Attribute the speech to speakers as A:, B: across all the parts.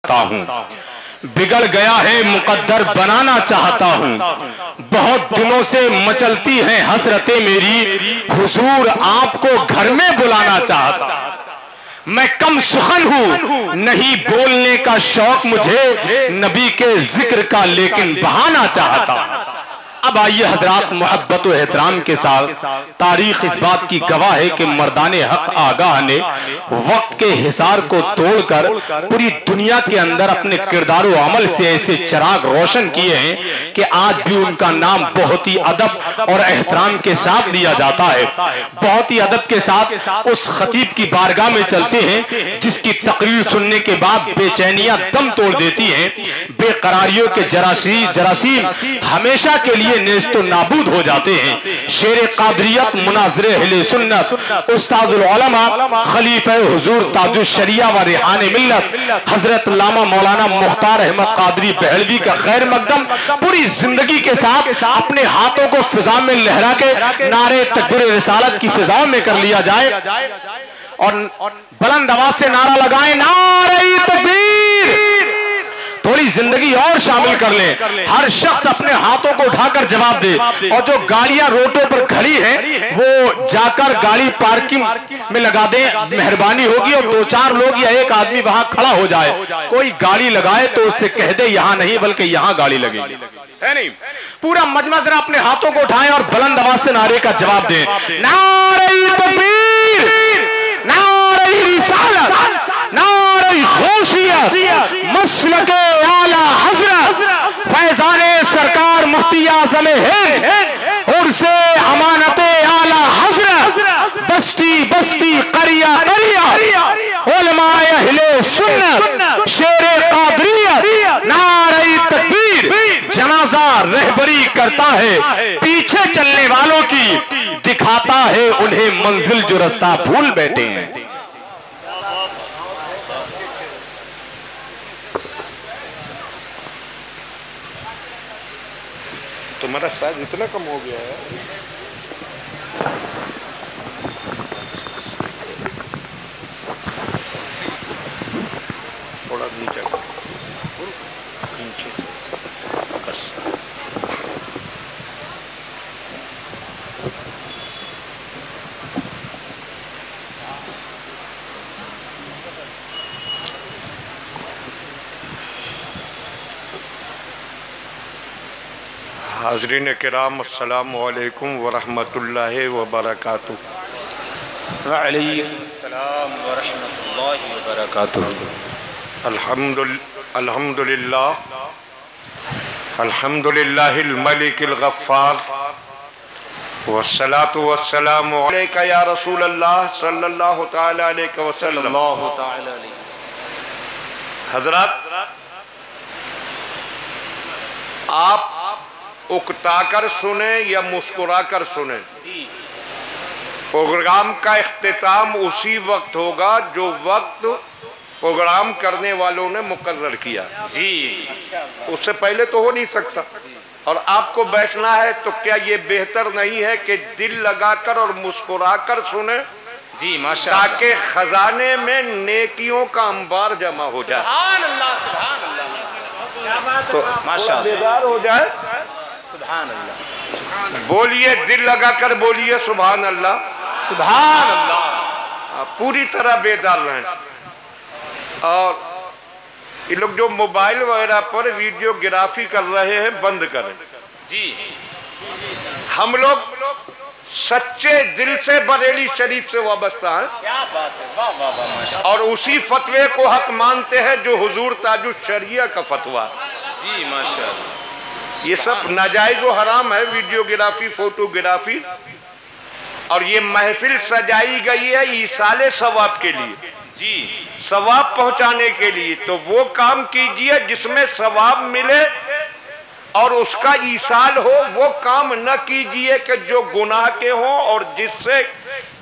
A: चाहता हूँ, बिगड़ गया है मुकद्दर बनाना चाहता हूँ, बहुत दिनों से मचलती हैं हसरतें मेरी, हुजूर आपको घर में बुलाना चाहता। मैं कम सुखन हूँ, नहीं बोलने का शौक मुझे नबी के जिक्र का, लेकिन बहाना चाहता। अब आइए हजरात, मोहब्बत व एहतराम के साथ तारीख इस बात की गवाह है कि मर्दाने हक आगाह ने वक्त के हिसार को तोड़कर पूरी दुनिया के अंदर अपने किरदार व अमल से ऐसे चिराग रोशन किए हैं कि आज भी उनका नाम बहुत ही अदब और एहतराम के साथ लिया जाता है। बहुत ही अदब के साथ उस खतीब की बारगाह में चलते हैं जिसकी तकरीर सुनने के बाद बेचैनियां दम तोड़ देती हैं, बेकरारियों के जरासीम हमेशा के लिए नेस्तो नाबूद हो जाते हैं। शेर कादरियत, मुनाज़िर अहले सुन्नत, उस्ताजुल उलमा, खलीफा हुजूर ताजुल शरिया व रिहाने मिल्लत हजरत अल्लामा मौलाना मुख्तार अहमद कादरी बहलवी का खैर मकदम पूरी जिंदगी के साथ अपने हाथों को फिजा में लहरा के नारे तकबीर रिसालत की फिजाओं में कर लिया जाए और बुलंद आवाज से नारा लगाएं, नारे तकबीर। थोड़ी जिंदगी और शामिल कर लें, हर शख्स अपने हाथों को उठाकर जवाब दे, और जो गाड़ियां रोडों पर खड़ी हैं वो जाकर गाड़ी पार्किंग में लगा दें, मेहरबानी होगी। और 2-4 लोग या एक आदमी वहां खड़ा हो जाए, कोई गाड़ी लगाए तो उससे कह दे यहां नहीं बल्कि यहां गाड़ी लगेगी, है नहीं। पूरा मजमा जरा अपने हाथों को उठाएं और बुलंद आवाज से नारे का जवाब दें, नारे तकबीर, नारे रिसालत, नारे गौसियत, मसलके आला हजरत फैजाने सरकार मुफ्ती आज़म हिंद उर्से अमानते आला हजरत बस्ती बस्ती करिया करिया उलमाए अहले सुन्नत शेरे कादरियत नारे तकबीर। जनाजा रहबरी करता है पीछे चलने वालों की, दिखाता है उन्हें मंजिल जो रास्ता भूल बैठे हैं।
B: तुम्हारा साइज इतना कम हो गया है। थोड़ा नीचे बस। हाज़रीन किराम अस्सलामु अलैकुम व रहमतुल्लाहि व बरकातुहू।
C: व अलैकुम अस्सलाम व रहमतुल्लाहि व बरकातुहू।
B: अल्हम्दुलिल्लाहिल मलिकिल गफ्फार वस्सलातु वस्सलामु अलैका या रसूलल्लाह सल्लल्लाहु तआला अलैहि वसल्लम। हज़रात, आप उकताकर सुने या मुस्कुराकर सुने, प्रोग्राम का इख्तिताम उसी वक्त होगा जो वक्त प्रोग्राम करने वालों ने मुकर्रर किया जी, उससे पहले तो हो नहीं सकता। और आपको बैठना है तो क्या ये बेहतर नहीं है कि दिल लगाकर और मुस्कुराकर सुने
C: जी, माशाअल्लाह,
B: ताकि खजाने में नेकियों का अंबार जमा हो जाए।
C: सुभान अल्लाह, सुभान अल्लाह,
B: तो
C: माशाअल्लाह
B: बेदार हो जाए।
C: सुभान अल्लाह,
B: बोलिए, दिल लगाकर बोलिए सुभान अल्लाह,
C: सुभान अल्लाह,
B: पूरी तरह बेदार रहें। और ये लोग जो मोबाइल वगैरह पर वीडियोग्राफी कर रहे हैं बंद करें
C: जी।
B: हम लोग सच्चे दिल से बरेली शरीफ से वाबस्ता हैं।
C: क्या बात है, वाह वाह वाह, माशाअल्लाह।
B: और उसी फतवे को हक मानते हैं जो हुजूर ताजुल शरिया का फतवा
C: जी, माशाअल्लाह।
B: ये सब नाजायज व हराम है, वीडियोग्राफी, फोटोग्राफी। और ये महफिल सजाई गई है ईसाले सवाब के लिए
C: जी,
B: सवाब पहुंचाने के लिए। तो वो काम कीजिए जिसमें सवाब मिले और उसका ईसाल हो। वो काम न कीजिए कि जो गुनाह के हो और जिससे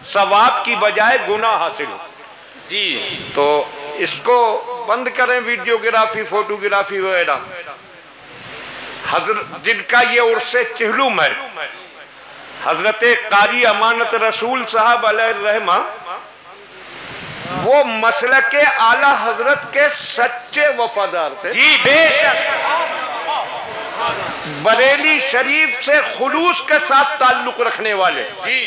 B: सवाब की बजाय गुनाह हासिल हो
C: जी।
B: तो इसको बंद करें, वीडियोग्राफी, फोटोग्राफी वगैरह। हजरत जिनका ये उर्से चिहलुम है, हजरत कारी अमानत रसूल साहब अलैहि रहमा वो मसलके आला हजरत के सच्चे वफादार थे।
C: जी बेशक।
B: बरेली शरीफ से खुलूस के साथ ताल्लुक रखने वाले
C: जी।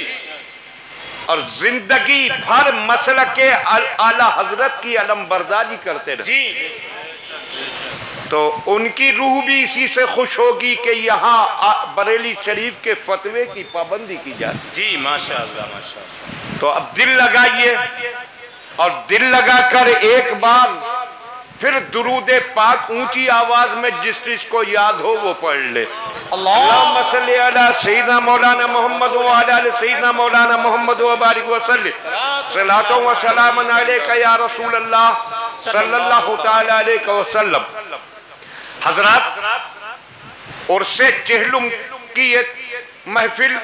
B: और जिंदगी भर मसलके आला हजरत की अलमबरदारी करते रहे।
C: जी।
B: तो उनकी रूह भी इसी से खुश होगी कि यहाँ बरेली शरीफ के फतवे की पाबंदी की जाए।
C: जी माशाअल्लाह माशाअल्लाह।
B: तो अब दिल लगाइए और दिल लगाकर एक बार फिर दुरूद पाक ऊंची आवाज में जिस जिसको याद हो वो पढ़ ले। अल्लाहुम्मा सल्ली अला सय्यिदना मौलाना मोहम्मद व अला सय्यिदना मौलाना मोहम्मद व बारिक व सल्लिम सलातो व सलामन अलैका या रसूल अल्लाह सल्लल्लाहु तआला अलैहि वसल्लम। हजरत उर्से चेहलुम की ये महफिल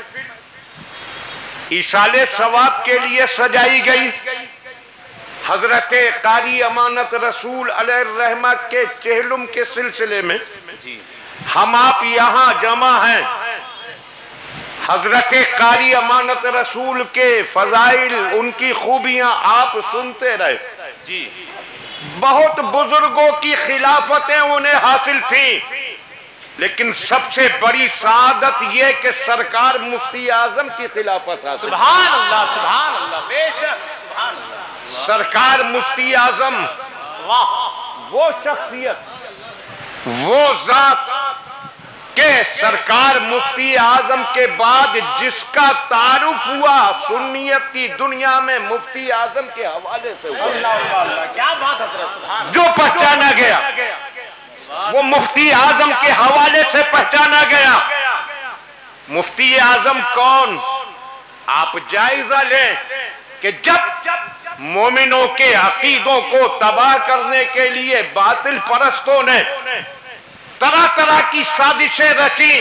B: इशाले सवाब के लिए सजाई गई। हजरत कारी अमानत रसूल अलैहिर्रहमा के चेहलुम के सिलसिले में हम आप यहाँ जमा हैं। हजरत कारी अमानत रसूल के फजाइल, उनकी खूबियां आप सुनते रहे।
C: जी।
B: बहुत बुजुर्गों की खिलाफतें उन्हें हासिल थी, लेकिन सबसे बड़ी सादत यह कि सरकार मुफ्ती आजम की खिलाफत हासिल।
C: सुभान अल्लाह सुभान अल्लाह बेशक सुभान अल्लाह।
B: सरकार मुफ्ती आजम
C: वाह।
B: वो शख्सियत, वो जात के सरकार मुफ्ती आजम के बाद जिसका तारुफ हुआ सुन्नियत की दुनिया में मुफ्ती आजम के हवाले से हुआ।
C: क्या बात है।
B: जो पहचाना गया वो मुफ्ती आजम के हवाले से पहचाना गया। मुफ्ती आजम कौन? आप जायजा लें कि जब मोमिनों के अकीदों को तबाह करने के लिए बातिल परस्तों ने तरह तरह की साजिशें रची,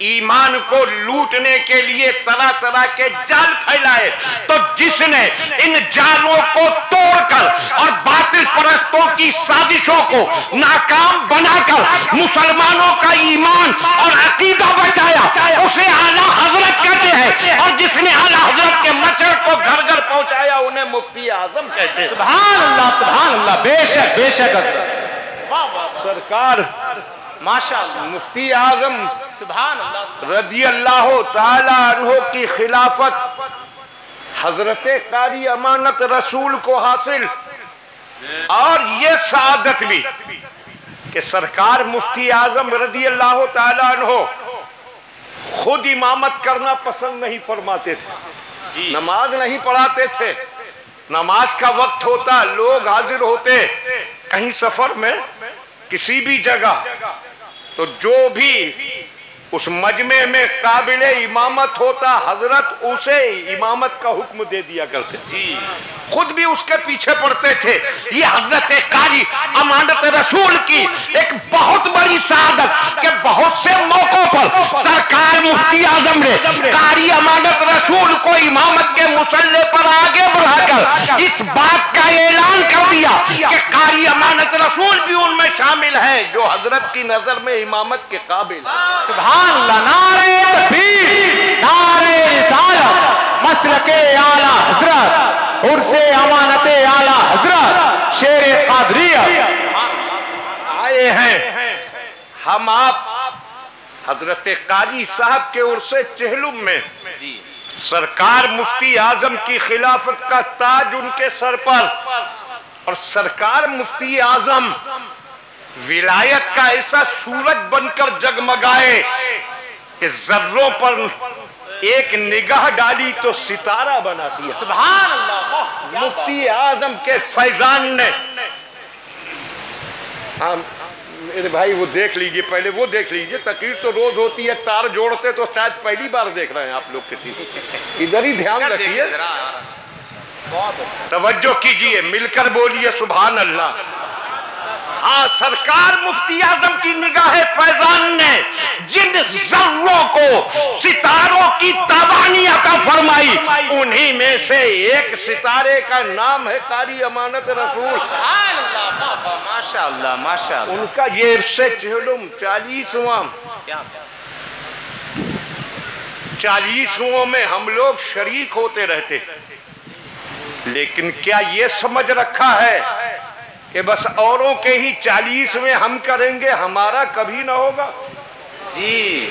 B: ईमान को लूटने के लिए तरह तरह के जाल फैलाए, तो जिसने इन जालों को तोड़कर और बातिल परस्तों की साजिशों को नाकाम बनाकर मुसलमानों का ईमान और अकीदा बचाया, उसे आला हजरत कहते हैं। और जिसने आला हजरत के मचल को घर घर पहुंचाया उन्हें मुफ्ती आजम कहते हैं।
C: सुभान अल्लाह बेशक बेशक।
B: सरकार
C: माशाअल्लाह
B: मुफ्ती आजम
C: सुभान अल्लाह
B: रदी अल्लाह ताला अन्हो की खिलाफत हजरत कारी अमानत रसूल को हासिल, और ये सादत भी कि सरकार मुफ्ती आजम रदी अल्लाह ताला अन्हो खुद इमामत करना पसंद नहीं फरमाते थे। नमाज नहीं पढ़ाते थे। नमाज का वक्त होता, लोग हाजिर होते कहीं सफर में किसी भी जगह, तो जो भी उस मजमे में काबिले इमामत होता हजरत उसे इमामत का हुक्म दे दिया करते। खुद भी उसके पीछे पड़ते थे। ये हजरत कारी अमानत रसूल की एक बहुत बड़ी सादत कि बहुत से मौकों पर सरकार मुफ्ती आजम ने कारी अमानत रसूल को इमामत के मुसल्ले पर आगे बढ़ाकर इस बात का ऐलान कर दिया कि कारी अमानत रसूल भी उनमें शामिल है जो हजरत की नजर में इमामत के काबिल।
C: सुभान अल्लाह। नारे तकबीर, नारे रिसालत, मसलके आला हजरत, उर्से अमानते आला हजरत, शेरे कादरिया
B: आए हैं। हम आप हजरत कारी साहब के उर्से चेहलुम में सरकार मुफ्ती आजम की खिलाफत का ताज उनके सर पर, और सरकार मुफ्ती आजम विलायत का ऐसा सूरज बनकर जगमगाए कि जर्रों पर एक निगाह डाली तो सितारा बना दिया।
C: सुभान अल्लाह।
B: मुफ्ती आजम के फैजान ने, मेरे भाई वो देख लीजिए, पहले वो देख लीजिए। तकरीर तो रोज होती है, तार जोड़ते तो शायद पहली बार देख रहे हैं आप लोग किसी। इधर ही ध्यान रखिए, तवज्जो कीजिए, मिलकर बोलिए सुभान अल्लाह। हाँ, सरकार मुफ्ती आजम की निगाह फैजान ने जिन जर्रों को सितारों की ताबानी अता फरमाई, उन्हीं में से एक सितारे का नाम है कारी अमानत रसूल।
C: माशाअल्लाह माशाअल्लाह।
B: उनका ये इर्शे चेहलुम 40वां में हम लोग शरीक होते रहते। लेकिन क्या ये समझ रखा है कि बस औरों के ही 40 में हम करेंगे, हमारा कभी ना होगा?
C: जी,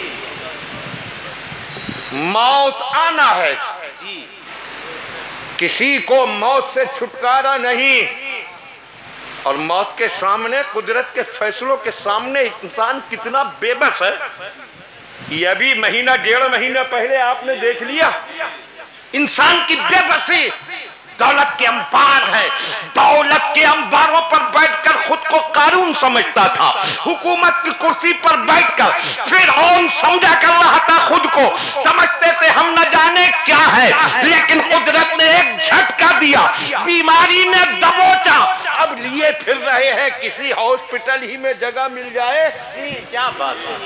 B: मौत आना है
C: जी,
B: किसी को मौत से छुटकारा नहीं। और मौत के सामने, कुदरत के फैसलों के सामने इंसान कितना बेबस है, यह भी महीना 1.5 महीना पहले आपने देख लिया। इंसान की बेबसी दौलत के अंबार है, दौलत के अंबारों पर बैठकर खुद को कानून समझता था, हुकूमत की कुर्सी पर बैठकर फिर औन समझा कर रहा था खुद को, समझते थे हम न जाने क्या है, लेकिन कुदरत ने एक झटका दिया, बीमारी ने दबोचा, अब लिए फिर रहे हैं किसी हॉस्पिटल ही में जगह मिल जाए।
C: क्या बात है,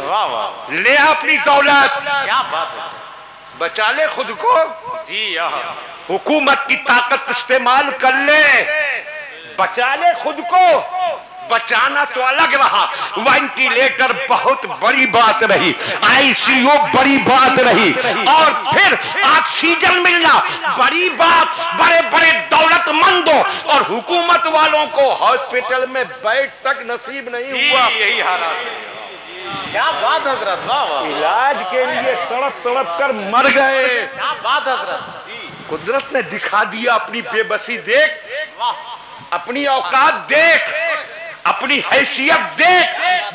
C: वाह वाह,
B: ले अपनी दौलत,
C: क्या बात है,
B: बचा ले खुद को।
C: जी,
B: हुकूमत की ताकत इस्तेमाल कर ले, बचा ले खुद को। बचाना तो अलग रहा, वेंटिलेटर बहुत बड़ी बात रही, आईसीयू बड़ी बात रही, और फिर ऑक्सीजन मिलना बड़ी बात। बड़े बड़े दौलतमंदों और हुकूमत वालों को हॉस्पिटल में बेड तक नसीब नहीं हुआ।
C: यही हालात है। क्या बात हजरत, वाह वाह,
B: इलाज के लिए तड़प तड़प कर मर गए।
C: क्या बात हजरत, जी,
B: कुदरत ने दिखा दिया अपनी बेबसी। देख,
C: वाह,
B: अपनी औकात देख, अपनी हैसियत देख।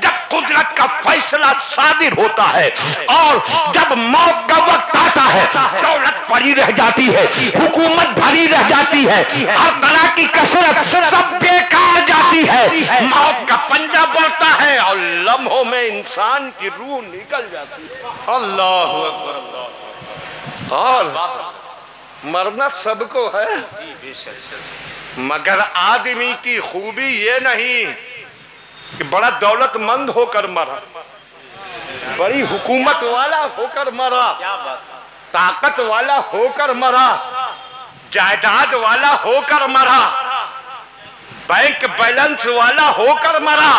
B: जब कुदरत का फैसला सादिर होता है और जब मौत का वक्त आता है, दौलत पड़ी रह जाती है, हुकूमत भरी रह जाती है, हर तरह की कसरत सब बेकार जाती है, मौत का पंजा बढ़ता है और लम्हों में इंसान की रूह निकल जाती है।
C: अल्लाहु अकबर, अल्लाह,
B: और मरना सबको है,
C: जी बेशक,
B: मगर आदमी की खूबी ये नहीं कि बड़ा दौलतमंद होकर मरा, बड़ी हुकूमत वाला होकर मरा,
C: क्या बात,
B: ताकत वाला होकर मरा, जायदाद वाला होकर मरा, बैंक बैलेंस वाला होकर मरा।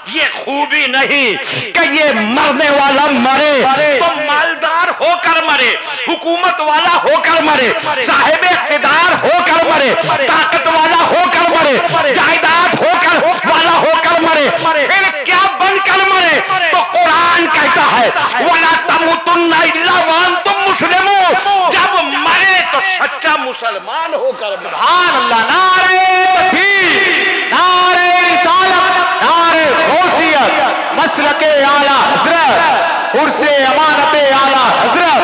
B: ये खूबी नहीं कि ये मरने वाला मरे तो मालदार होकर मरे, हुकूमत वाला होकर मरे, साहिब इख्तिदार होकर मरे, ताकत वाला होकर मरे, जायदाद होकर वाला होकर मरे। फिर क्या बनकर मरे? तो कुरान कहता है वला तमुतुन्ना इल्ला व अंतुम मुस्लिमून, जब मरे तो सच्चा मुसलमान होकर।
C: सुभान अल्लाह, नारे तकबीर, नारे रिसालत, नारे गौसियत, मसलके आला हजरत, उर्से अमानते आला हजरत,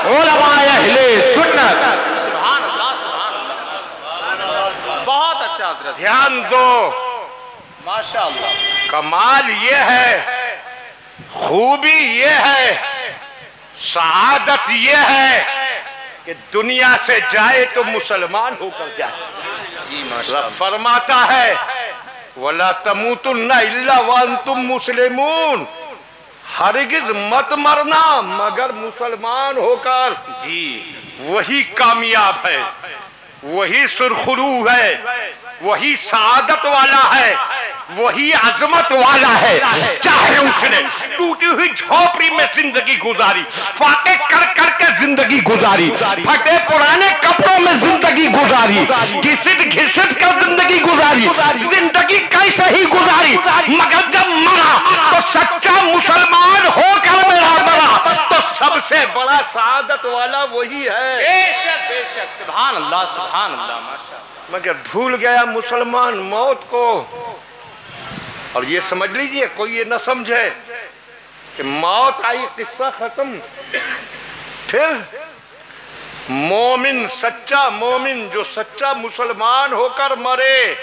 C: उलमाए अहले सुन्नत। सुभान अल्लाह, सुभान अल्लाह, बहुत अच्छा हजरत,
B: ध्यान दो,
C: माशाअल्लाह,
B: कमाल ये है, खूबी ये है, शहादत ये है कि दुनिया से जाए तो मुसलमान होकर जाए।
C: जी
B: रब
C: माशाअल्लाह,
B: फरमाता है वला तमुतुन्ना इल्ला व अंतुम मुस्लिमून, हरगिज मत मरना मगर मुसलमान होकर।
C: जी,
B: वही कामयाब है, वही सुरखरू है, वही सआदत वाला है, वही अजमत वाला है। चाहे उसने टूटी हुई झोपड़ी में जिंदगी गुजारी, फाके कर कर के जिंदगी गुजारी, फटे पुराने कपड़ों में जिंदगी गुजारी, घिसिट घिसिट कर जिंदगी गुजारी, जिंदगी कैसे ही गुजारी, मगर जब मरा तो सच्चा मुसलमान होकर मरा, तो सबसे बड़ा सआदत वाला वही है।
C: बेशक बेशक, सुभान अल्लाह, सुभान अल्लाह, माशाअल्लाह,
B: मगर भूल गया मुसलमान मौत को। और ये समझ लीजिए, कोई ये न समझे कि मौत आई किस्सा खत्म। फिर मोमिन, सच्चा मोमिन जो सच्चा मुसलमान होकर मरे,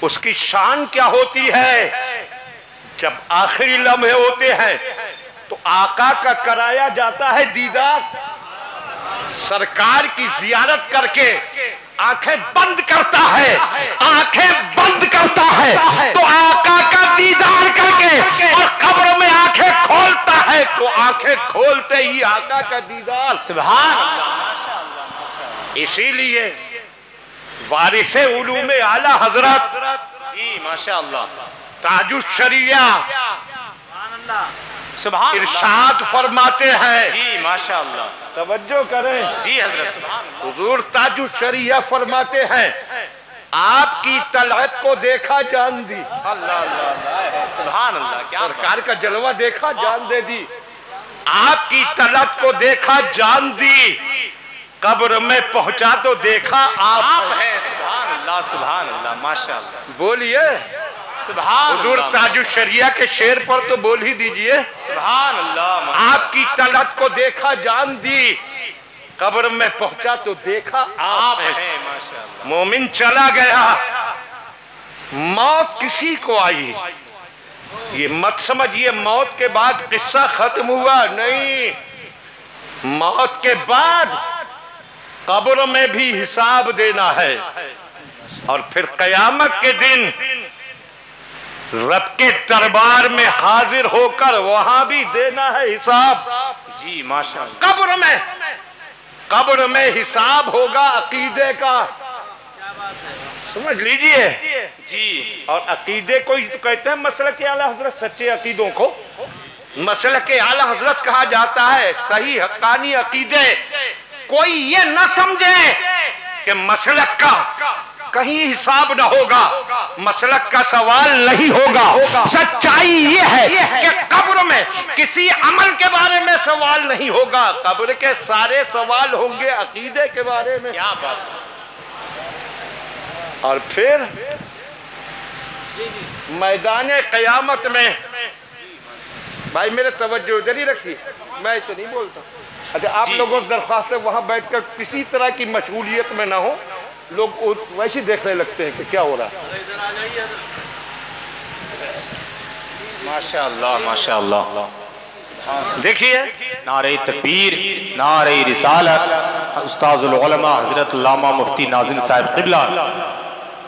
B: उसकी शान क्या होती है? जब आखिरी लम्हे होते हैं तो आका का कराया जाता है दीदार, सरकार की जियारत करके आंखें बंद करता है, आंखें बंद करता है तो आका का दीदार करके, और कब्र में आंखें खोलता है तो आंखें खोलते ही आका का दीदार।
C: सुभान अल्लाह, माशाअल्लाह,
B: इसीलिए वारिसे उलूमे आला हजरत
C: जी माशाअल्लाह,
B: ताजुश शरिया
C: सुभान
B: इरशाद फरमाते हैं।
C: जी माशाअल्लाह,
B: तवज्जो करें
C: जी हजरत, सुभान
B: हुजूर ताजुश शरिया फरमाते हैं, आपकी तलअत को देखा जान दी।
C: अल्लाह अल्लाह, सुभान अल्लाह, क्या
B: सरकार का जलवा देखा जान दे दी। आपकी तलअत को देखा जान दी, कब्र में पहुंचा तो देखा आप
C: है। सुभान अल्लाह, सुभान अल्लाह, माशाअल्लाह,
B: बोलिए
C: सुभान
B: हुजूर
C: अल्लाह,
B: ताजुश शरिया के शेर पर तो बोल ही दीजिए।
C: सुभान अल्लाह,
B: आपकी तलअत को देखा जान दी, कब्र में पहुंचा तो देखा
C: आप
B: आप है।
C: है माशाअल्लाह।
B: मोमिन चला गया, मौत किसी को आई। ये मत समझिए मौत के बाद किस्सा खत्म हुआ, नहीं। मौत के बाद कब्र में भी हिसाब देना है, और फिर कयामत के दिन रब के दरबार में हाजिर होकर वहां भी देना है हिसाब।
C: जी माशाअल्लाह,
B: कब्र में हिसाब होगा अकीदे का, समझ लीजिए
C: जी।
B: और अकीदे को ही तो कहते हैं मसलक आला हजरत। सच्चे अकीदों को मसलक आला हजरत कहा जाता है। सही हक्कानी अकीदे। कोई ये न समझे कि मसलक का कहीं हिसाब न होगा, मसलक का सवाल नहीं होगा। सच्चाई ये है कि कब्र में किसी अमल के बारे में सवाल नहीं होगा, कब्र के सारे सवाल होंगे अकीदे के बारे में।
C: क्या बात,
B: और फिर मैदान कयामत में, भाई मेरे तवज्जो इधर ही रखिए, मैं इसे नहीं बोलता। अच्छा, आप लोगों से दरख्वास्त है वहां बैठकर किसी तरह की मशगूलियत में ना हो, लोग वैसे देखने लगते हैं कि क्या हो रहा है।
C: माशाअल्लाह माशाअल्लाह,
B: देखिए
C: नारे तकबीर, नारे रिसालत, उस्ताजुल उलमा हजरत अल्लामा मुफ्ती नाजिम साहब क़िबला,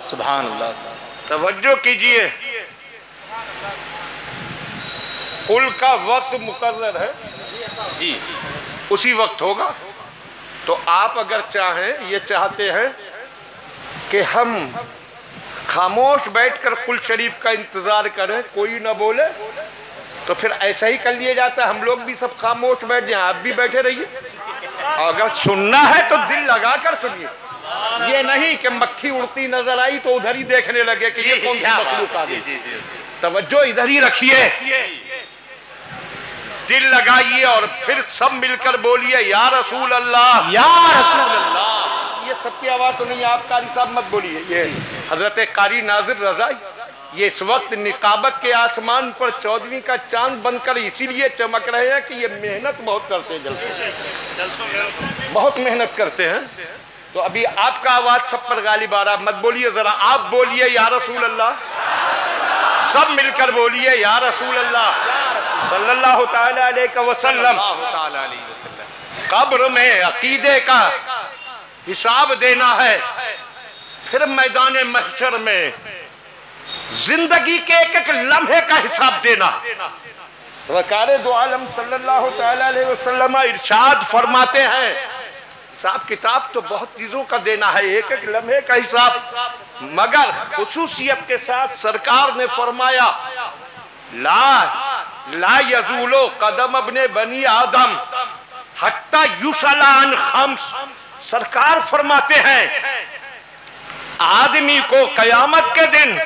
C: सुभान अल्लाह।
B: तवज्जो कीजिए, कुल का वक्त मुकर्रर है
C: जी,
B: उसी वक्त होगा। तो आप अगर चाहें, ये चाहते हैं कि हम खामोश बैठकर कुल शरीफ का इंतजार करें, कोई ना बोले, तो फिर ऐसा ही कर लिया जाता है। हम लोग भी सब खामोश बैठ जाए, आप भी बैठे रहिए। अगर सुनना है तो दिल लगाकर सुनिए, ये नहीं कि मक्खी उड़ती नजर आई तो उधर ही देखने लगे कि ये कौन सी मखलूक आ गई। तवज्जो इधर ही रखिए, दिल लगाइए और फिर सब मिलकर बोलिए या रसूल अल्लाह,
C: या रसूल अल्लाह।
B: ये सबकी आवाज तो नहीं, आप कारी साहब मत बोलिए। ये हजरत कारी नाजिर रजा ये इस वक्त निकाबत के आसमान पर 14वीं का चांद बनकर इसीलिए चमक रहे हैं कि ये मेहनत बहुत करते हैं, बहुत मेहनत करते हैं। तो अभी आपका आवाज सब पर गालिब आ रहा, मत बोलिए, जरा आप बोलिए या रसूल अल्लाह, सब मिलकर बोलिए या रसूल अल्लाह सल्लल्लाहु ताला अलैहि वसल्लम। कब्र में अकीदे का हिसाब देना है, फिर मैदान महशर में जिंदगी के एक एक लम्हे का हिसाब देना। सरकार दो आलम सल्लल्लाहु ताला अलैहि वसल्लम इरशाद फरमाते हैं, हिसाब किताब तो बहुत चीजों का देना है, एक एक लम्हे का हिसाब। मगर खुसूसियत के साथ सरकार ने फरमाया ला यजूलो कदम अपने बनी आदम हत्ता युसलान खम्स। सरकार फरमाते हैं आदमी को कयामत के दिन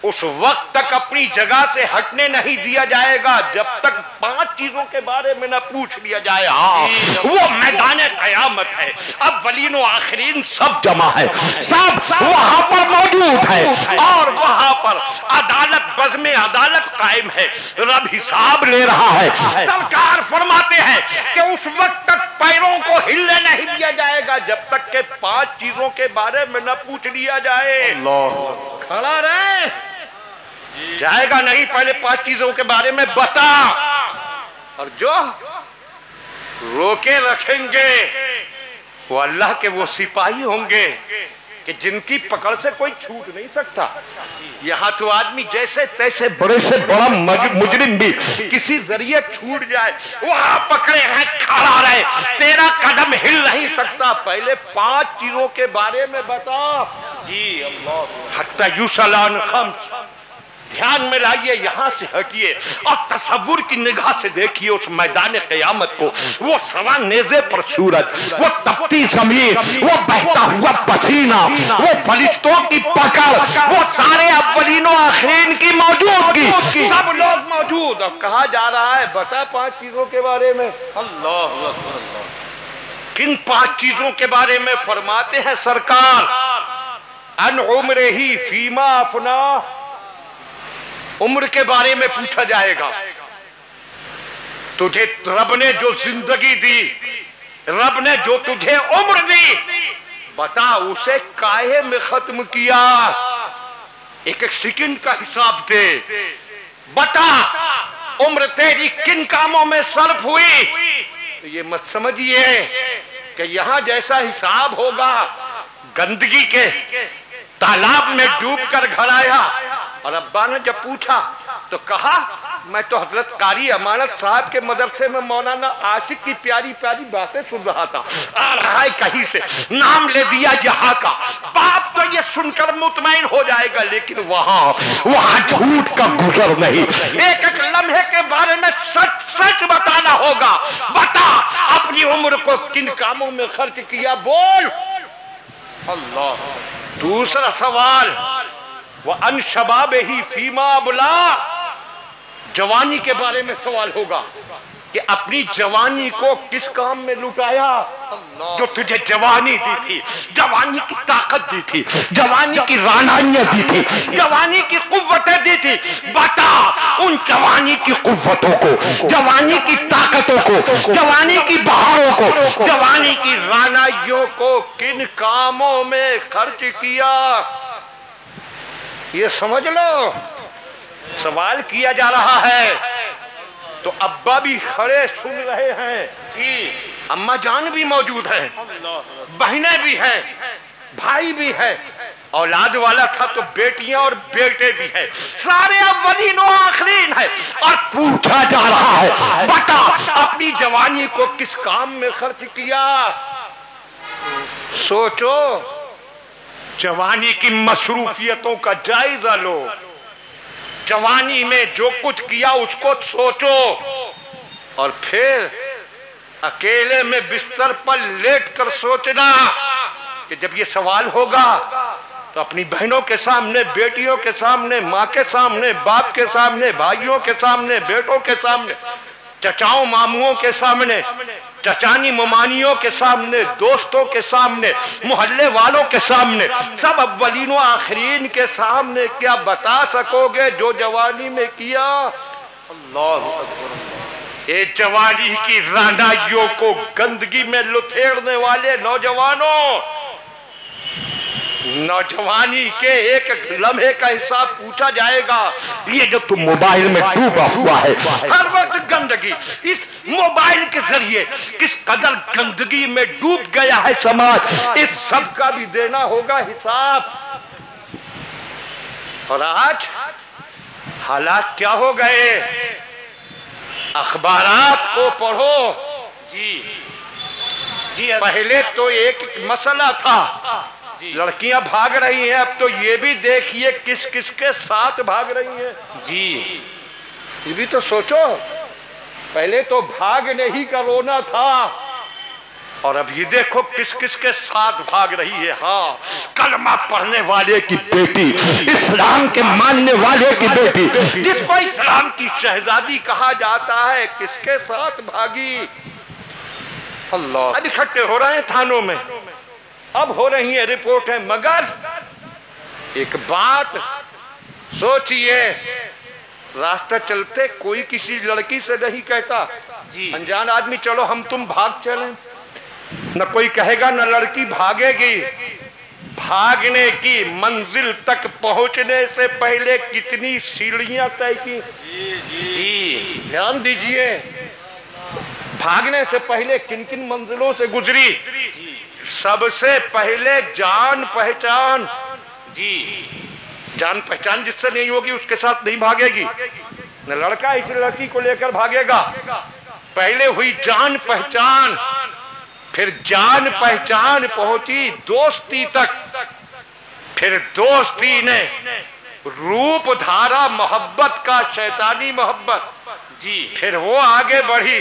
B: उस वक्त तक अपनी जगह से हटने नहीं दिया जाएगा जब तक 5 चीजों के बारे में न पूछ लिया जाए। हाँ, वो मैदान कयामत है, अब वलीनो आखिरीन सब जमा है, सब वहां पर मौजूद है, और वहां पर अदालत बज़्म अदालत कायम है, रब हिसाब ले रहा है। सरकार फरमाते हैं कि उस वक्त तक पैरों को हिलने नहीं दिया जाएगा जब तक के 5 चीजों के बारे में न पूछ लिया जाए। खड़ा रहे, जाएगा नहीं, पहले 5 चीजों के बारे में बता। और जो रोके रखेंगे वो अल्लाह के वो सिपाही होंगे कि जिनकी पकड़ से कोई छूट नहीं सकता। यहाँ तो आदमी जैसे तैसे बड़े से बड़ा मुजरिम भी किसी जरिए छूट जाए, वहां पकड़े हैं, खड़ा रहे, तेरा कदम हिल नहीं सकता, पहले 5 चीजों के बारे में बता।
C: जी अल्लाह।
B: हत्ता युसलान खम्स, ध्यान में लाइए, यहां से हटिए और तसव्वुर की निगाह से देखिए उस मैदान क़यामत को। वो सवा नेज़े पर सूरज, वो तपती जमीन, वो बहता हुआ पसीना, वो फरिश्तों की पकड़, वो सारे अव्वलीन और आखिरीन की मौजूदगी, सब लोग मौजूद। अब कहा जा रहा है बता 5 चीजों के बारे में। अल्लाह अकबर। किन 5 चीजों के बारे में? फरमाते हैं सरकार, अन उम्र ही फीमा अपना, उम्र के बारे में पूछा जाएगा। तुझे रब ने जो जिंदगी दी, रब ने जो तुझे उम्र दी, बता उसे काहे में खत्म किया? एक एक सेकंड का हिसाब दे। बता उम्र तेरी किन कामों में सर्फ हुई? तो ये मत समझिए कि यहां जैसा हिसाब होगा, गंदगी के तालाब में डूबकर घर आया। और अब्बा ने जब पूछा तो कहा मैं तो हजरत कारी अमानत साहब के मदरसे में मौलाना आशिक की प्यारी प्यारी बातें सुन रहा था। आ रहा है कहीं से, नाम ले दिया यहाँ का। बाप तो ये सुनकर मुतमईन हो जाएगा, लेकिन वहां झूठ का गुजर नहीं। एक एक लम्हे के बारे में सच सच बताना होगा। बता अपनी उम्र को किन कामों में खर्च किया, बोल। अल्लाह। दूसरा सवाल, वह अन शबाब ही फीमा बुला, जवानी के बारे में सवाल होगा कि अपनी जवानी को किस काम में लुटाया? जो तुझे जवानी दी थी, जवानी की ताकत दी थी, जवानी की रानानियत दी थी, जवानी की कुव्वतें दी थी, बता उन जवानी की कुव्वतों को, जवानी की ताकतों को, जवानी की बहारों को, जवानी की रानाइयों को किन कामों में खर्च किया? ये समझ लो, सवाल किया जा रहा है। तो अब्बा भी खड़े सुन रहे हैं जी, अम्मा जान भी मौजूद है, बहनें भी हैं, भाई भी है। औलाद वाला था तो बेटियां और बेटे भी हैं, सारे अव्वलीन और आखिरीन है। और पूछा जा रहा है बता अपनी जवानी को किस काम में खर्च किया? सोचो, जवानी की मसरूफियतों का जायजा लो। जवानी में जो कुछ किया उसको सोचो, और फिर अकेले में बिस्तर पर लेटकर सोचना कि जब ये सवाल होगा तो अपनी बहनों के सामने, बेटियों के सामने, माँ के सामने, बाप के सामने, भाइयों के सामने, बेटों के सामने, चचाओं मामुओं के सामने, चचानी ममानियों के सामने, दोस्तों के सामने, मोहल्ले वालों के सामने, सब अव्वलीन व आखिरीन के सामने क्या बता सकोगे जो जवानी में किया? अल्लाह अकबर। ये जवानी की रानाइयों को गंदगी में लुथेड़ने वाले नौजवानों, नौजवानी के एक एक लम्हे का हिसाब पूछा जाएगा। ये जो तुम मोबाइल में डूबा हुआ है, हर वक्त गंदगी, इस मोबाइल के जरिए किस कदर गंदगी में डूब गया है समाज, इस सब का भी देना होगा हिसाब। और आज हालात क्या हो गए? अखबारात को पढ़ो जी जी। पहले तो एक मसला था, लड़कियां भाग रही हैं, अब तो ये भी देखिए किस किस के साथ भाग रही हैं जी। ये भी तो सोचो, पहले तो भागने ही का रोना था, और अब ये देखो किस किस के साथ भाग रही है। हाँ, कलमा पढ़ने वाले की बेटी, इस्लाम के मानने वाले की बेटी, जिसको इस्लाम की शहजादी कहा जाता है, किसके साथ भागी? अल्लाह। अब इकट्ठे हो रहे हैं थानों में, अब हो रही है रिपोर्टें, मगर एक बात सोचिए, रास्ता चलते कोई किसी लड़की से नहीं कहता जी, अनजान आदमी चलो हम तुम भाग चलें, न कोई कहेगा न लड़की भागेगी। भागने की मंजिल तक पहुंचने से पहले कितनी सीढ़ियां तय की जी, ध्यान दीजिए। भागने से पहले किन किन मंजिलों से गुजरी? सबसे पहले जान पहचान जी। जान पहचान जिससे नहीं होगी उसके साथ नहीं भागेगी, न लड़का इस लड़की को लेकर भागेगा। पहले हुई जान पहचान, फिर जान पहचान पहुंची दोस्ती तक, फिर दोस्ती ने रूप धारा मोहब्बत का, शैतानी मोहब्बत जी। फिर वो आगे बढ़ी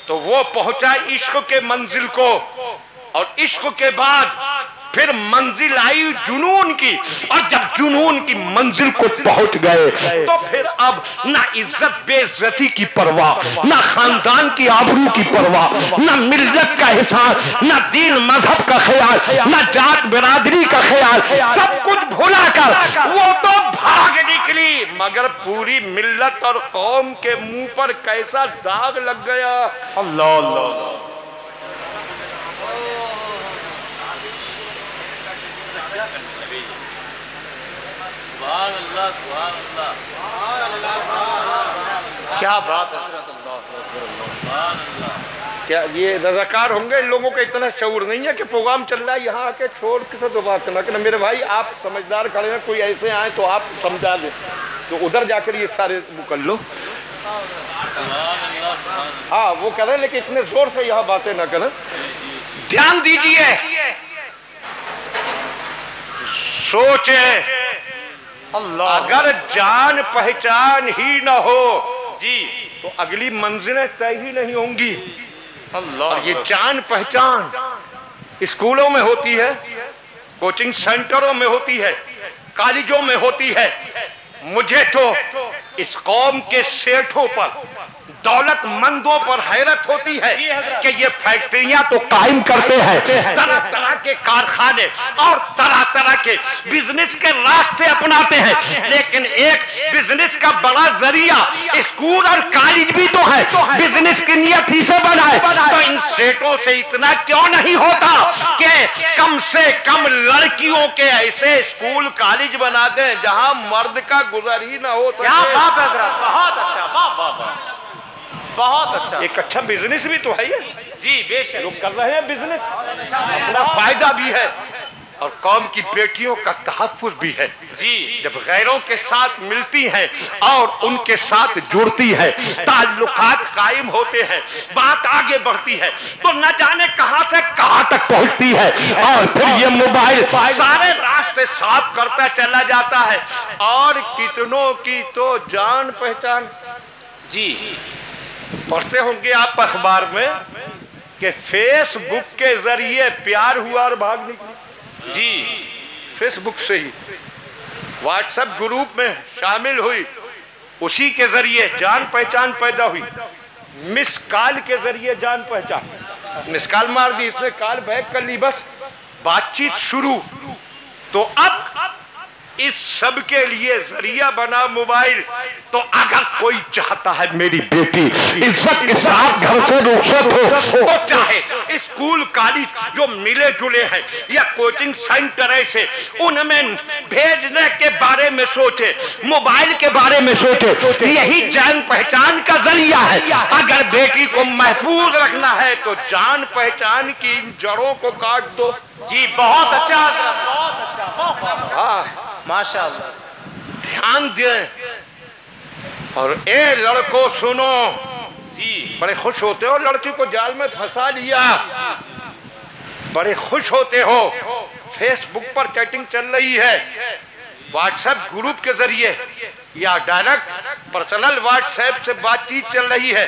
B: तो वो पहुंचा इश्क के मंजिल को, और इश्क के बाद फिर मंजिल आई जुनून की, और जब जुनून की मंजिल को पहुंच गए तो फिर अब ना इज्जत बेइज्जती की परवाह, ना खानदान की आबरू की परवाह, ना मिल्लत का हिसाब, ना दीन मजहब का ख्याल, ना जात बिरादरी का ख्याल, सब कुछ भुलाकर वो तो भाग निकली। मगर पूरी मिल्लत और कौम के मुंह पर कैसा दाग लग गया।
C: अल्लाह अल्लाह। क्या बात है।
B: क्या ये रज़ाकार होंगे? इन लोगों का इतना शऊर नहीं है कि प्रोग्राम चल रहा है यहाँ आके छोड़ के तो बात करना। कि मेरे भाई आप समझदार खड़े हैं, कोई ऐसे आए तो आप समझा दें, तो उधर जाकर ये सारे वो कर लो। हाँ वो कह रहे हैं, लेकिन इतने जोर से यहाँ बातें ना करें। ध्यान दीजिए, सोचे, अगर जान पहचान ही न हो जी तो अगली मंजिलें तय ही नहीं होंगी। अल्लाह। ये जान पहचान स्कूलों में होती है, कोचिंग सेंटरों में होती है, कॉलेजों में होती है। मुझे तो इस कौम के सेठों पर, दौलतमंदों पर हैरत होती है कि ये फैक्ट्रियां तो कायम करते हैं, तरह तरह के कारखाने और तरह तरह के बिजनेस के रास्ते अपनाते हैं, लेकिन एक बिजनेस का बड़ा जरिया स्कूल और कॉलेज भी तो है, बिजनेस की नियत ही से बनाए। तो इन सेठों से इतना क्यों नहीं होता कि कम से कम लड़कियों के ऐसे स्कूल कॉलेज बना दें जहां मर्द का गुजर ही ना हो।
C: क्या बात है हज़रत, बहुत अच्छा, वाह वाह वाह, बहुत अच्छा।
B: एक अच्छा बिजनेस भी तो है ये
C: जी, बेशक
B: लोग कर रहे हैं बिजनेस, अपना फायदा भी है और कौम की बेटियों का तहफ्फुज़ भी है जी। जब गैरों के साथ मिलती हैं और उनके साथ जुड़ती है, ताल्लुकात कायम होते हैं, बात आगे बढ़ती है, तो न जाने कहां से कहां तक पहुंचती है। और फिर ये मोबाइल सारे रास्ते साफ करता चला जाता है, और कितनों की तो जान पहचान जी। पढ़ते होंगे आप अखबार में कि फेसबुक के जरिए प्यार हुआ और भाग निकली जी। फेसबुक से ही व्हाट्सएप ग्रुप में शामिल हुई, उसी के जरिए जान पहचान पैदा हुई। मिस कॉल के जरिए जान पहचान, मिस कॉल मार दी, इसने कॉल बैक कर ली, बस बातचीत शुरू। तो अब इस सब के लिए जरिया बना मोबाइल। तो अगर कोई चाहता है मेरी बेटी इज्जत के साथ घर से रुखसत हो, तो चाहे स्कूल कॉलेज जो मिले जुले हैं या कोचिंग सेंटर ऐसे, उनमें भेजने के बारे में सोचे, मोबाइल के बारे में सोचे। यही जान पहचान का जरिया है। अगर बेटी को महफूज रखना है तो जान पहचान की इन जड़ों को काट दो
C: जी। बहुत अच्छा, बहुत अच्छा, हाँ माशाअल्लाह।
B: ध्यान दें। और ए लड़कों सुनो जी, बड़े खुश होते हो लड़की को जाल में फंसा लिया, बड़े खुश होते हो। फेसबुक पर चैटिंग चल रही है, व्हाट्सएप ग्रुप के जरिए या डायरेक्ट पर्सनल व्हाट्सएप से बातचीत चल रही है।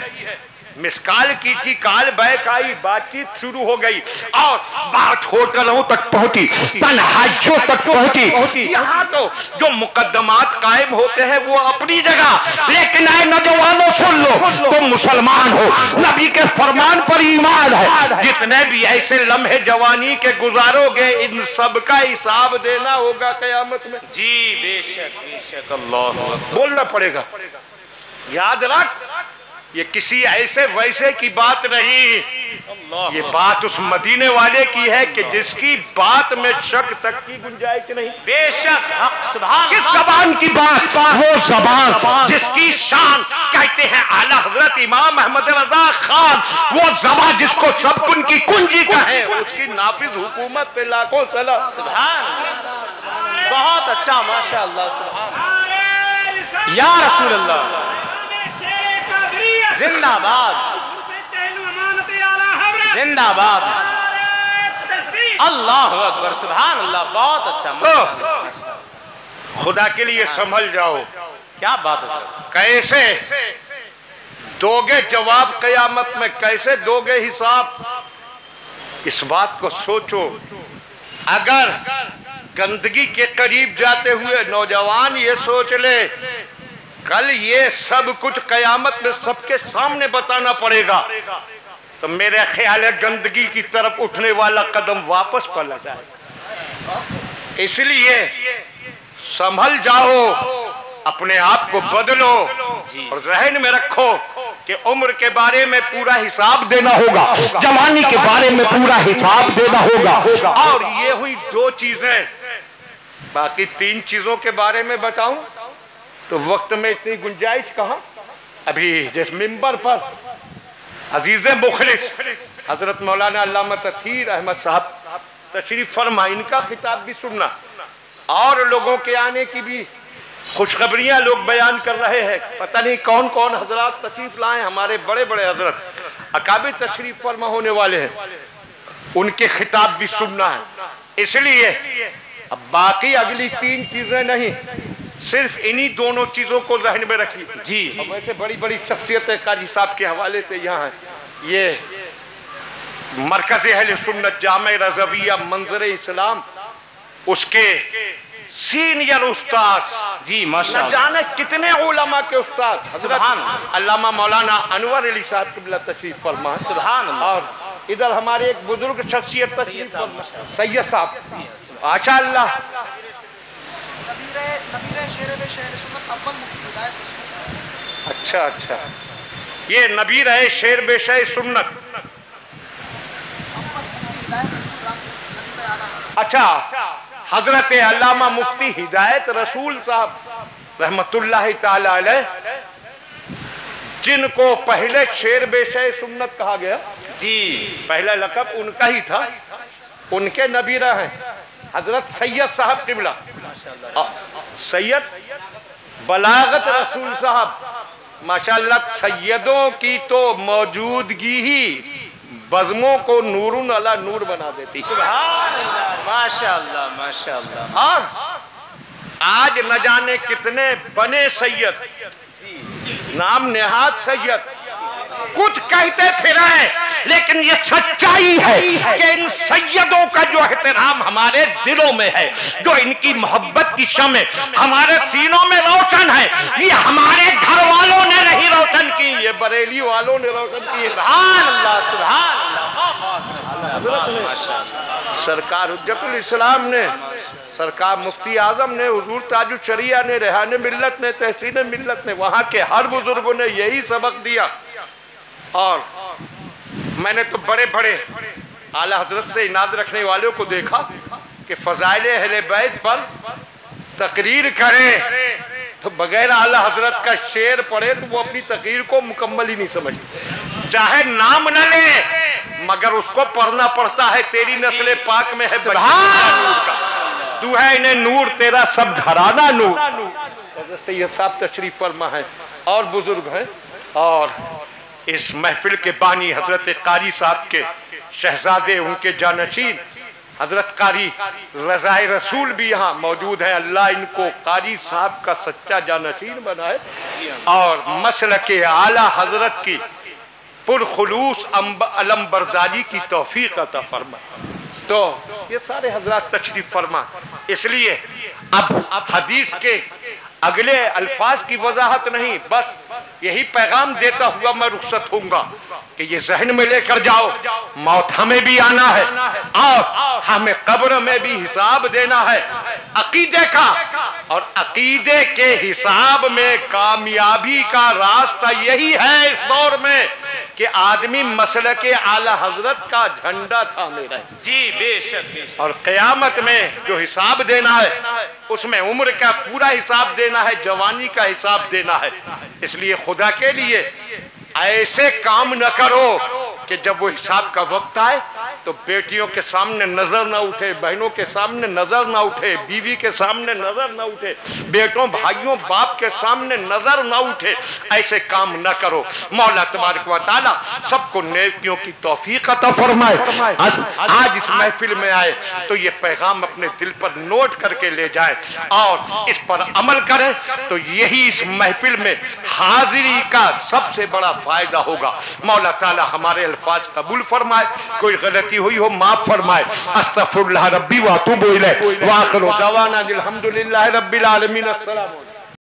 B: मिस कॉल की थी, कॉल बैक आई, बातचीत शुरू हो गई और बात होटलों तक पहुंची, तन्हाइयों तक पहुंची। यहाँ तो जो मुकदमात कायम होते हैं वो अपनी जगह, लेकिन आए नौजवानों सुन लो, तुम मुसलमान हो, नबी के फरमान पर ईमान है। जितने भी ऐसे लम्हे जवानी के गुजारोगे, इन सब का हिसाब देना होगा क़यामत में
C: जी। बेशक बेशक, अल्लाह
B: बोलना पड़ेगा। याद रख, ये किसी ऐसे वैसे की बात नहीं, ये बात उस मदीने वाले की है कि जिसकी बात में शक तक की गुंजाइश नहीं।
C: बेशक, सुभान।
B: किस जबान की बात? वो जबान जिसकी शान कहते हैं आला हजरत इमाम अहमद रजा खान, वो जबान जिसको सब कुन की कुंजी कहे, उसकी नाफिज हुकूमत पे लाखों सलाम।
C: सुभान, बहुत अच्छा, माशाअल्लाह, सुभान या रसूल अल्लाह, जिंदाबाद जिंदाबाद, अल्लाह अकबर, सुभान अल्लाह, बहुत अच्छा।
B: खुदा के लिए संभल जाओ।
C: क्या बात है।
B: कैसे दोगे जवाब कयामत में, कैसे दोगे हिसाब, इस बात को सोचो। अगर गंदगी के करीब जाते हुए नौजवान ये सोच ले कल ये सब कुछ कयामत में सबके सामने बताना पड़ेगा, तो मेरे ख्याल है गंदगी की तरफ उठने वाला कदम वापस पलट जाए। इसलिए संभल जाओ, अपने आप को बदलो और रहन में रखो कि उम्र के बारे में पूरा हिसाब देना होगा, जवानी के बारे में पूरा हिसाब देना होगा। और ये हुई दो चीजें, बाकी तीन चीजों के बारे में बताऊं तो वक्त में इतनी गुंजाइश कहां। अभी जिस मिंबर पर अजीज मुखलिस हजरत मौलाना अल्लामा तथीर अहमद साहब तशरीफ फरमा, इनका खिताब भी सुनना और लोगों के आने की भी खुशखबरियां लोग बयान कर रहे हैं। पता नहीं कौन कौन हजरात तशरीफ लाए, हमारे बड़े बड़े हजरत अकाबिर तशरीफ फरमा होने वाले हैं, उनके खिताब भी सुनना है। इसलिए अब बाकी अगली तीन चीजें नहीं, सिर्फ इन्हीं दोनों चीजों को जहन में रखिए।
C: जी
B: वैसे बड़ी बड़ी शख्सियतें कारी साहब के हवाले से यहाँ है। ये मरकज़ अहले सुन्नत जामे रज़विया मंजर इस्लाम, उसके सीनियर उस्ताद
C: जी माशाअल्लाह,
B: न जाने कितने उलमा के उस्ताद हज़रत अल्लामा मौलाना अनवर अली साहब क़िबला तशरीफ फरमा, सुभान अल्लाह। और इधर हमारे एक बुजुर्ग शख्सियत तशरीफ फरमा सैयद साहब, माशाअल्लाह। अच्छा अच्छा, ये नबीर है शेर बेशे सुन्नत। अच्छा, हजरत अल्लामा मुफ्ती हिदायत रसूल साहब रहमतुल्लाह ताला अलैह, जिनको पहले शेर बेशे सुन्नत कहा गया,
C: जी
B: पहला लक़ब उनका ही था, उनके नबीरा हैं हजरत सैयद साहब क़िबला, सैयद बलागत रसूल साहब। माशाअल्लाह, सैयदों की तो मौजूदगी ही बज़मों को नूरुन अला नूर बना देती।
C: माशाअल्लाह माशाअल्लाह।
B: और आज न जाने कितने बने सैयद, नाम नेहात सैयद, कुछ कहते फिरे, लेकिन ये सच्चाई है कि इन सैयदों का जो एहतराम हमारे दिलों में है, जो इनकी मोहब्बत की शम्ह हमारे सीनों में रोशन है, ये हमारे घर वालों ने नहीं रोशन की, ये बरेली वालों ने रोशन की। सुभान अल्लाह, सुभान अल्लाह। सरकार हुज्जतुल इस्लाम ने, सरकार मुफ्ती आजम ने, हुजूर ताजुल शरिया ने, रेहान मिल्लत ने, तहसीन मिल्लत ने, वहाँ के हर बुजुर्गों ने यही सबक दिया। और मैंने तो बड़े बड़े आला हजरत से इनाद रखने वालों को देखा कि फजाइल अहले बैत पर तकरीर करे तो बगैर आला हजरत का शेर पढ़े तो वो अपनी तकरीर को मुकम्मल ही नहीं समझते। चाहे नाम न ले मगर उसको पढ़ना पड़ता है। तेरी नस्ल पाक में है नूर का, तू है इन्हें नूर, तेरा सब घराना नूर। सैयद साहब तशरीफ फरमा है और बुजुर्ग हैं, और इस महफिल के बानी हजरत कारी साहब के शहजादे, उनके जानशीन हजरत कारी रज़ाए रसूल भी यहाँ मौजूद है। अल्लाह इनको कारी साहब का सच्चा जानशीन बनाए और मसलके आला हजरत की पुरखुलूस अलम बरदारी की तौफीक अता फरमा। तो ये सारे हजरत तशरीफ फरमा। इसलिए अब हदीस के अगले अल्फाज की वजाहत नहीं, बस यही पैगाम देता हुआ मैं रुखसत होऊंगा कि ये जहन में लेकर जाओ, मौत हमें भी आना है और हमें कब्र में भी हिसाब देना है अकीदे का। और अकीदे के हिसाब में कामयाबी का रास्ता यही है इस दौर में कि आदमी मसलके आला हजरत का झंडा थामे रहे।
C: जी बेशक।
B: और क़यामत में जो हिसाब देना है उसमें उम्र का पूरा हिसाब देना है, जवानी का हिसाब देना है। इसलिए खुदा के लिए ऐसे काम न करो कि जब वो हिसाब का वक्त आए तो बेटियों के सामने नजर ना उठे, बहनों के सामने नजर ना उठे, बीवी के सामने नजर ना उठे, बेटों भाइयों बाप के सामने नजर ना उठे, ऐसे काम न करो। मौला तबारक व तआला सबको नेकियों की तौफीक अता फरमाए। आज इस महफिल में आए तो ये पैगाम अपने दिल पर नोट करके ले जाए और इस पर अमल करें, तो यही इस महफिल में हाजिरी का सबसे बड़ा फायदा होगा। मौला ताला हमारे अल्फाज कबूल फरमाए, कोई गलती हुई हो माफ फरमाए। अस्तगफिरुल्लाह रब्बी व अतूबु इलैह व आखिरु दवाना अल्हम्दुलिल्लाहि रब्बिल आलमीन। अस्सलाम।